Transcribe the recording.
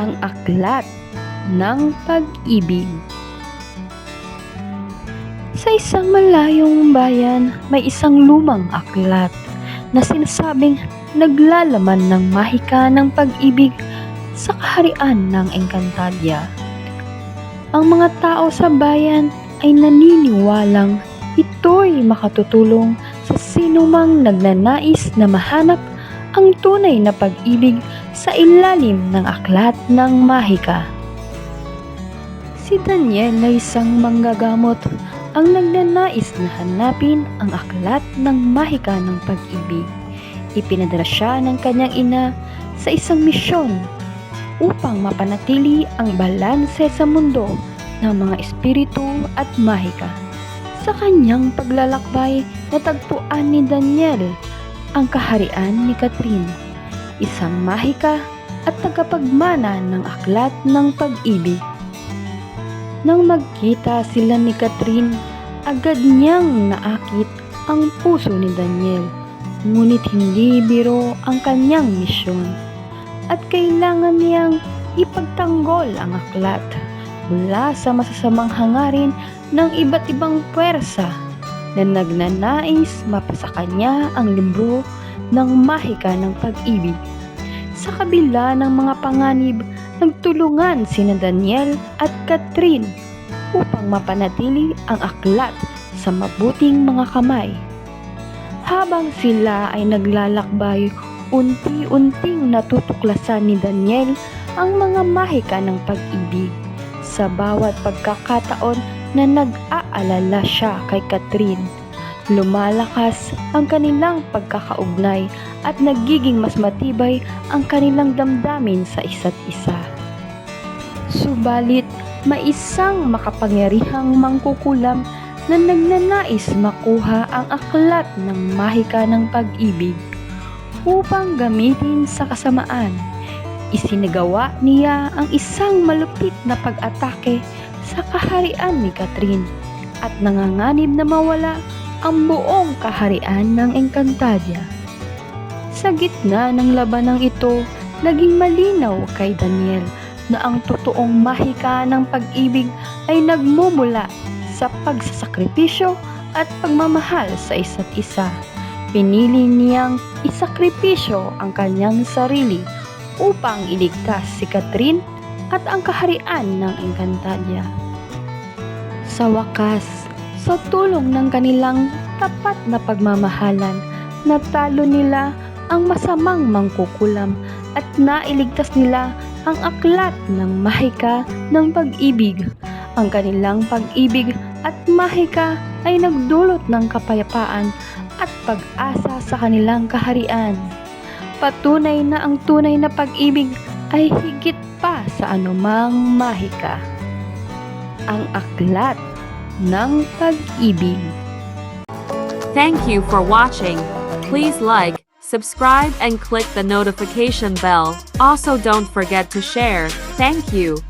ang aklat ng pag-ibig. Sa isang malayong bayan, may isang lumang aklat na sinasabing naglalaman ng mahika ng pag-ibig sa kaharian ng Encantadia. Ang mga tao sa bayan ay naniniwalang ito'y makatutulong sa sinumang nagnanais na mahanap ang tunay na pag-ibig sa ilalim ng aklat ng mahika. Si Daniel na isang manggagamot ang nagnanais na hanapin ang aklat ng mahika ng pag-ibig. Ipinadala siya ng kanyang ina sa isang misyon upang mapanatili ang balanse sa mundo ng mga espiritu at mahika. Sa kanyang paglalakbay, natagpuan ni Daniel ang kaharian ni Catherine, isang mahika at tagapagmana ng aklat ng pag-ibig. Nang magkita sila ni Catherine, agad niyang naakit ang puso ni Daniel. Ngunit hindi biro ang kanyang misyon at kailangan niyang ipagtanggol ang aklat mula sa masasamang hangarin ng iba't ibang puwersa na nagnanais mapasa kanya ang libro ng mahika ng pag-ibig. Sa kabila ng mga panganib, nagtulungan sina Daniel at Catherine upang mapanatili ang aklat sa mabuting mga kamay. Habang sila ay naglalakbay, unti-unting natutuklasan ni Daniel ang mga mahika ng pag-ibig. Sa bawat pagkakataon na nag-aalala siya kay Catherine, lumalakas ang kanilang pagkakaugnay at nagiging mas matibay ang kanilang damdamin sa isa't isa. Subalit, may isang makapangyarihang mangkukulam na nagnanais makuha ang aklat ng mahika ng pag-ibig upang gamitin sa kasamaan. Isinagawa niya ang isang malupit na pag-atake sa kaharian ni Catherine at nanganganib na mawala ang buong kaharian ng Encantadia. Sa gitna ng labanang ito, naging malinaw kay Daniel na ang totoong mahika ng pag-ibig ay nagmumula sa pagsasakripisyo at pagmamahal sa isa't isa. Pinili niyang isakripisyo ang kanyang sarili upang iligtas si Catherine at ang kaharian ng Encantadia. Sa wakas, sa tulong ng kanilang tapat na pagmamahalan, natalo nila ang masamang mangkukulam at nailigtas nila ang aklat ng mahika ng pag-ibig. Ang kanilang pag-ibig at mahika ay nagdulot ng kapayapaan at pag-asa sa kanilang kaharian. Patunay na ang tunay na pag-ibig ay higit pa sa anumang mahika. Ang aklat ng pag-ibig. Thank you for watching. Please like, subscribe and click the notification bell. Also don't forget to share. Thank you.